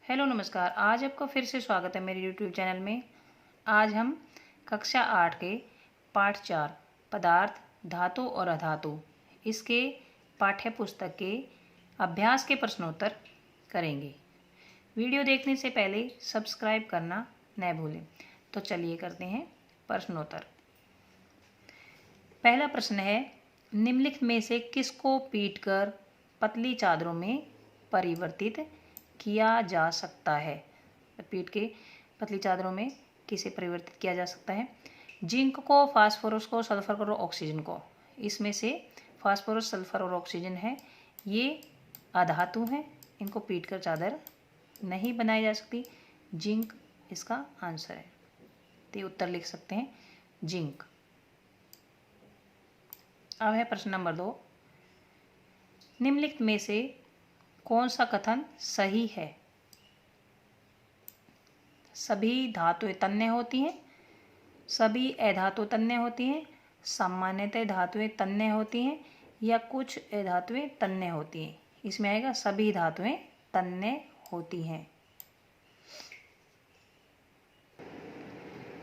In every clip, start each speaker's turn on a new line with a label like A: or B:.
A: Hello नमस्कार। आज आपका फिर से स्वागत है मेरे यूट्यूब चैनल में। आज हम कक्षा 8 के पाठ 4 पदार्थ, धातु और अधातु इसके पाठ्य पुस्तक के अभ्यास के प्रश्नोत्तर करेंगे। वीडियो देखने से पहले सब्सक्राइब करना न भूलें। तो चलिए करते हैं प्रश्नोत्तर। पहला प्रश्न है, निम्नलिखित में से किसको पीटकर पतली चादरों में परिवर्तित किया जा सकता है? पीट के पतली चादरों में किसे परिवर्तित किया जा सकता है? जिंक को, फास्फोरस को, सल्फर को और ऑक्सीजन को। इसमें से फास्फोरस, सल्फर और ऑक्सीजन है, ये अधातु हैं, इनको पीटकर चादर नहीं बनाई जा सकती। जिंक इसका आंसर है, तो उत्तर लिख सकते हैं जिंक। अब है प्रश्न नंबर 2, निम्नलिखित में से कौन सा कथन सही है? सभी धातुएं तन्य होती हैं, सभी अधातु तन्य होती हैं, सामान्यतः धातुएं तन्य होती हैं या कुछ अधातुएं तन्य होती हैं। इसमें आएगा सभी धातुएं तन्य होती हैं।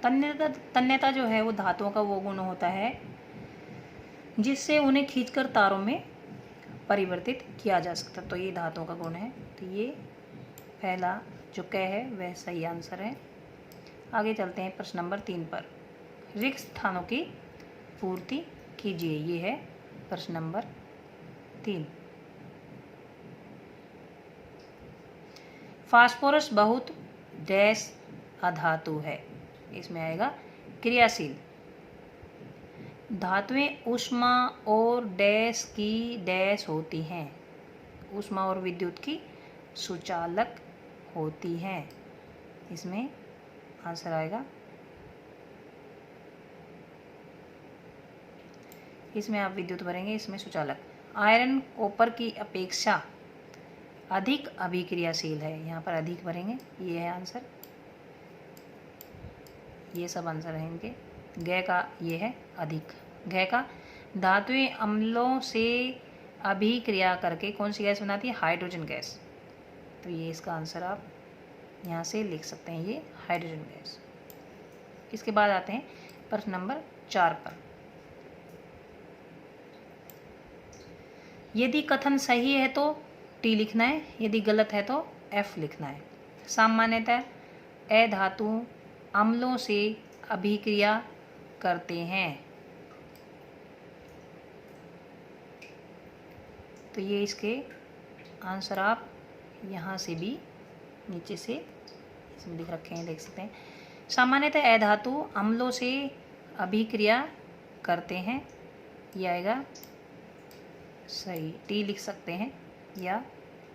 A: तन्यता जो है वो धातुओं का वो गुण होता है जिससे उन्हें खींचकर तारों में परिवर्तित किया जा सकता। तो ये धातुओं का गुण है। तो ये पहला जो क है वह सही आंसर है। आगे चलते हैं प्रश्न नंबर 3 पर। रिक्त स्थानों की पूर्ति कीजिए। ये है प्रश्न नंबर 3। फास्फोरस बहुत डैश अधातु है। इसमें आएगा क्रियाशील। धातुएं ऊष्मा और डैश की डैश होती हैं। ऊष्मा और विद्युत की सुचालक होती हैं। इसमें आंसर आएगा, इसमें आप विद्युत भरेंगे, इसमें सुचालक। आयरन कॉपर की अपेक्षा अधिक अभिक्रियाशील है। यहाँ पर अधिक भरेंगे, ये है आंसर। ये सब आंसर हैं इनके। गै का ये है अधिक। गै का धातुएं अम्लों से अभिक्रिया करके कौन सी गैस बनाती है? Hydrogen gas. तो ये इसका आंसर आप यहाँ से लिख सकते हैं, ये हाइड्रोजन गैस। इसके बाद आते हैं प्रश्न नंबर 4 पर। यदि कथन सही है तो टी लिखना है, यदि गलत है तो एफ लिखना है। सामान्यतः अधातु अम्लों से अभिक्रिया करते हैं। तो ये इसके आंसर आप यहाँ से भी नीचे से इसमें लिख रखे हैं, देख सकते हैं। सामान्यतः अधातु अम्लों से अभिक्रिया करते हैं, ये आएगा सही। टी लिख सकते हैं या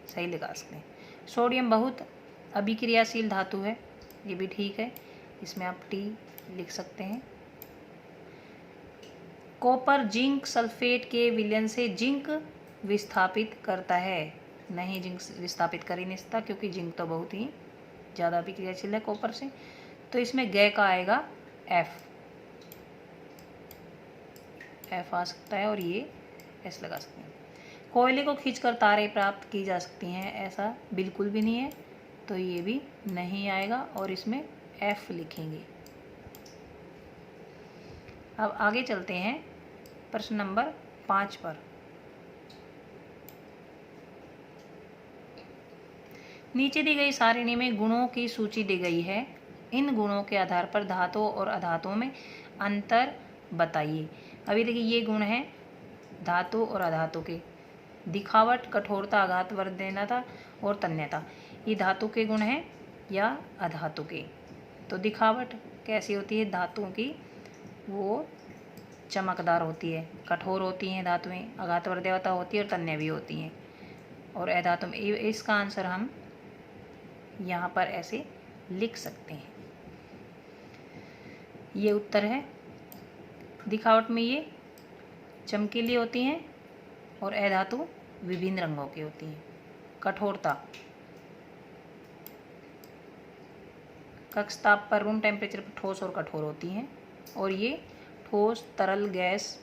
A: सही लगा सकते हैं। सोडियम बहुत अभिक्रियाशील धातु है, ये भी ठीक है, इसमें आप टी लिख सकते हैं। कॉपर जिंक सल्फेट के विलयन से जिंक विस्थापित करता है। नहीं, जिंक विस्थापित कर ही नहीं सकता क्योंकि जिंक तो बहुत ही ज़्यादा अभिक्रियाशील है कॉपर से। तो इसमें गै का आएगा एफ। एफ आ सकता है और ये एस लगा सकते हैं। कोयले को खींचकर तारें प्राप्त की जा सकती हैं, ऐसा बिल्कुल भी नहीं है, तो ये भी नहीं आएगा और इसमें एफ लिखेंगे। अब आगे चलते हैं प्रश्न नंबर 5 पर। नीचे दी गई सारिणी में गुणों की सूची दी गई है। इन गुणों के आधार पर धातुओं और अधातुओं में अंतर बताइए। अभी देखिए ये गुण हैं धातु और अधातु के। दिखावट, कठोरता, आघात, वर्धनता और तन्यता, ये धातु के गुण हैं या अधातु के? तो दिखावट कैसी होती है धातुओं की? वो चमकदार होती है, कठोर होती हैं धातुएं, आघातवर्धकता होती है और तन्य भी होती हैं। और अधातु में इसका आंसर हम यहाँ पर ऐसे लिख सकते हैं, ये उत्तर है। दिखावट में ये चमकीली होती हैं और अधातु विभिन्न रंगों की होती हैं। कठोरता, कक्ष ताप पर, रूम टेम्परेचर पर ठोस और कठोर होती हैं, और ये ठोस, तरल, गैस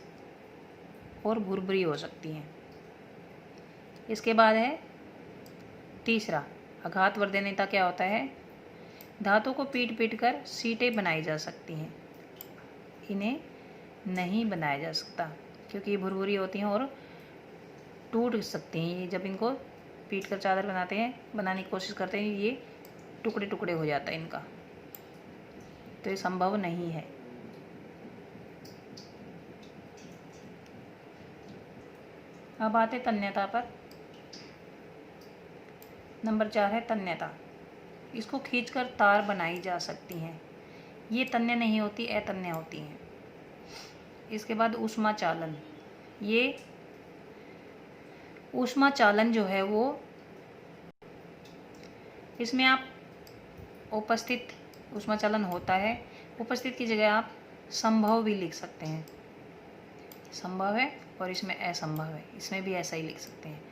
A: और भुरभुरी हो सकती हैं। इसके बाद है तीसरा अघातवर्धनीयता क्या होता है? धातु को पीट पीट कर सीटें बनाई जा सकती हैं, इन्हें नहीं बनाया जा सकता क्योंकि ये भुरभुरी होती हैं और टूट सकती हैं। ये जब इनको पीट कर चादर बनाने की कोशिश करते हैं, ये टुकड़े टुकड़े हो जाता है इनका, तो ये संभव नहीं है। अब आते तन्यता पर। नंबर 4 है तन्यता। इसको खींचकर तार बनाई जा सकती हैं। ये तन्य नहीं होती, अतन्य होती हैं। इसके बाद ऊष्मा चालन। ये ऊष्मा चालन जो है वो, इसमें आप उपस्थित ऊष्मा चालन होता है, उपस्थित की जगह आप संभव भी लिख सकते हैं। संभव है और इसमें असंभव है, इसमें भी ऐसा ही लिख सकते हैं।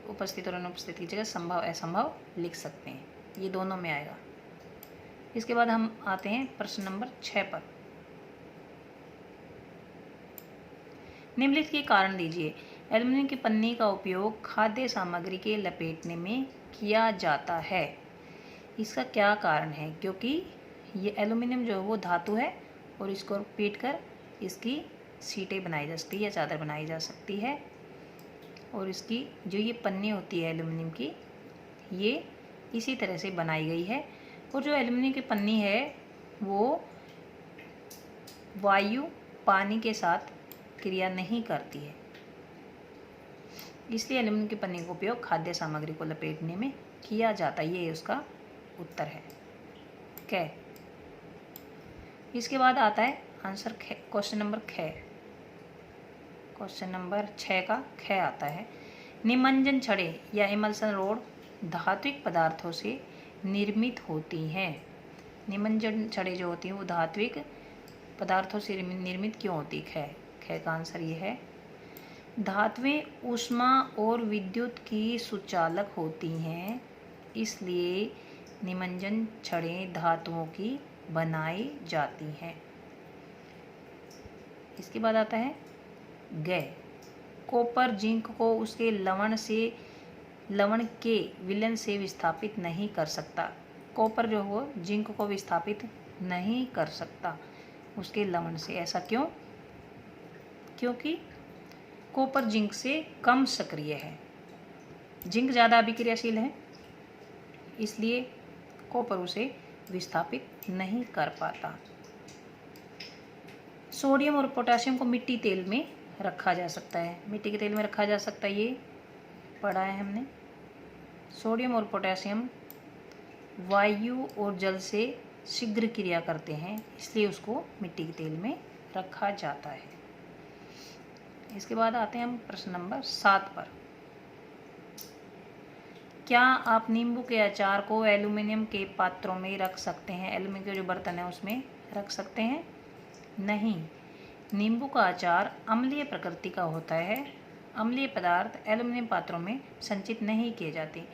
A: उपस्थित और अनुपस्थित की जगह संभव असंभव लिख सकते हैं, ये दोनों में आएगा। इसके बाद हम आते हैं प्रश्न नंबर 6 पर। निम्नलिखित के कारण दीजिए। एल्युमिनियम की पन्नी का उपयोग खाद्य सामग्री के लपेटने में किया जाता है। इसका क्या कारण है? क्योंकि ये एल्युमिनियम जो है वो धातु है और इसको पीट कर इसकी सीटें बनाई जा सकती है या चादर बनाई जा सकती है। और इसकी जो ये पन्नी होती है एल्युमिनियम की, ये इसी तरह से बनाई गई है। और जो एल्युमिनियम की पन्नी है वो वायु पानी के साथ क्रिया नहीं करती है, इसलिए एल्युमिनियम की पन्नी का उपयोग खाद्य सामग्री को लपेटने में किया जाता है। ये उसका उत्तर है कै। इसके बाद आता है answer question number 6। Question number 6 का ख आता है। निमज्जन छड़ें या इमल्सन रोड धात्विक पदार्थों से निर्मित होती हैं। निमज्जन छड़ें जो होती हैं वो धात्विक पदार्थों से निर्मित क्यों होती है? ख का आंसर ये है। धातुएं ऊष्मा और विद्युत की सुचालक होती हैं, इसलिए निमज्जन छड़ें धातुओं की बनाई जाती हैं। इसके बाद आता है ग। कॉपर जिंक को उसके लवण के विलयन से विस्थापित नहीं कर सकता। कॉपर जो हो जिंक को विस्थापित नहीं कर सकता उसके लवण से। ऐसा क्यों? क्योंकि कॉपर जिंक से कम सक्रिय है, जिंक ज़्यादा अभिक्रियाशील है, इसलिए कॉपर उसे विस्थापित नहीं कर पाता। सोडियम और पोटेशियम को मिट्टी तेल में रखा जा सकता है। मिट्टी के तेल में रखा जा सकता है, ये पढ़ा है हमने। सोडियम और पोटेशियम वायु और जल से शीघ्र क्रिया करते हैं, इसलिए उसको मिट्टी के तेल में रखा जाता है। इसके बाद आते हैं हम प्रश्न नंबर 7 पर। क्या आप नींबू के अचार को एल्युमिनियम के पात्रों में रख सकते हैं? एल्युमिनियम के जो बर्तन है उसमें रख सकते हैं? नहीं। नींबू का अचार अम्लीय प्रकृति का होता है। अम्लीय पदार्थ एल्युमिनियम पात्रों में संचित नहीं किए जाते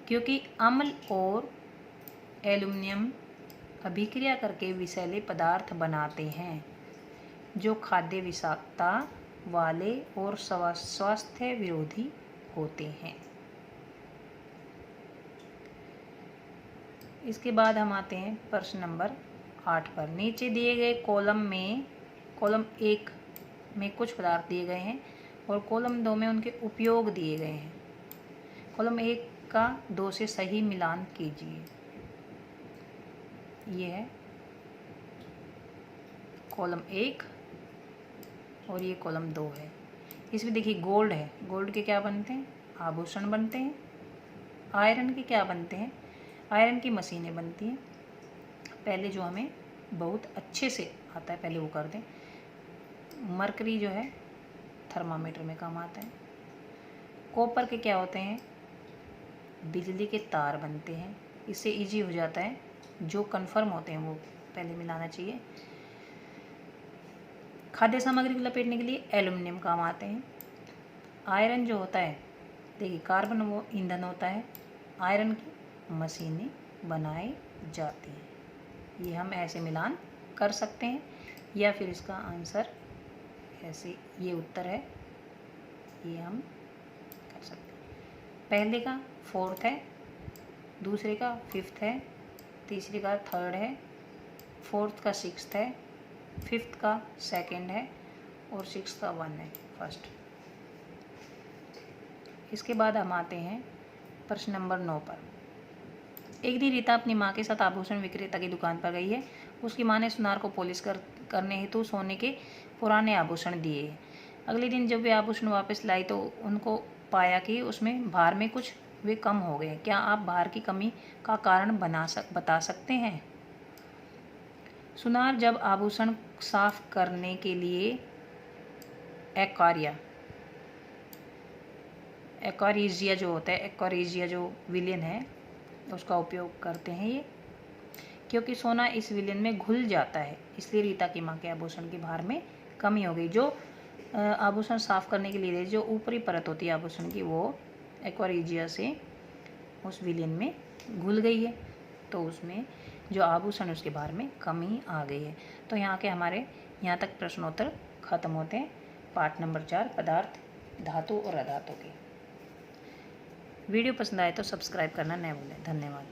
A: क्योंकि अम्ल और एल्युमिनियम अभिक्रिया करके विषैले पदार्थ बनाते हैं जो खाद्य विषाक्तता वाले और स्वास्थ्य विरोधी होते हैं। इसके बाद हम आते हैं प्रश्न नंबर 8 पर। नीचे दिए गए कॉलम 1 में कुछ पदार्थ दिए गए हैं और कॉलम 2 में उनके उपयोग दिए गए हैं। कॉलम 1 का 2 से सही मिलान कीजिए। ये है कॉलम 1 और ये कॉलम 2 है। इसमें देखिए गोल्ड है, गोल्ड के क्या बनते हैं? आभूषण बनते हैं। आयरन के क्या बनते हैं? आयरन की मशीनें बनती हैं। पहले जो हमें बहुत अच्छे से आता है पहले वो कर दें। मरकरी जो है थर्मामीटर में काम आता है। कॉपर के क्या होते हैं? बिजली के तार बनते हैं। इससे इजी हो जाता है, जो कन्फर्म होते हैं वो पहले मिलाना चाहिए। खाद्य सामग्री को लपेटने के लिए एल्युमिनियम काम आते हैं। आयरन जो होता है, देखिए कार्बन वो ईंधन होता है। आयरन की मशीनें बनाई जाती हैं। ये हम ऐसे मिलान कर सकते हैं या फिर इसका आंसर ऐसे, ये उत्तर है, ये हम कर सकते हैं। पहले का 4th है दूसरे का 5th है, तीसरे का 3rd है, 4th का 6th है, 5th का 2nd है और 6th का 1 है, 1st। इसके बाद हम आते हैं प्रश्न नंबर 9 पर। एक दिन रीता अपनी माँ के साथ आभूषण विक्रेता की दुकान पर गई है। उसकी माँ ने सुनार को पॉलिश करने हेतु सोने के पुराने आभूषण दिए हैं। अगले दिन जब वे आभूषण वापस लाई तो उनको पाया कि उसमें भार में कुछ वे कम हो गए। क्या आप भार की कमी का कारण बता सकते हैं? सुनार जब आभूषण साफ करने के लिए एक्वारिजिया जो होता है, एक्वारिजिया जो विलेन है उसका उपयोग करते हैं ये, क्योंकि सोना इस विलेन में घुल जाता है, इसलिए रीता की माँ के आभूषण के भार में कमी हो गई। जो आभूषण साफ करने के लिए जो ऊपरी परत होती है आभूषण की, वो एक्वारिजिया से उस विलेन में घुल गई है, तो उसमें जो आभूषण उसके भार में कमी आ गई है। तो यहाँ तक प्रश्नोत्तर खत्म होते हैं। पार्ट नंबर 4 पदार्थ, धातु और अधातु के। वीडियो पसंद आए तो सब्सक्राइब करना न भूलें। धन्यवाद।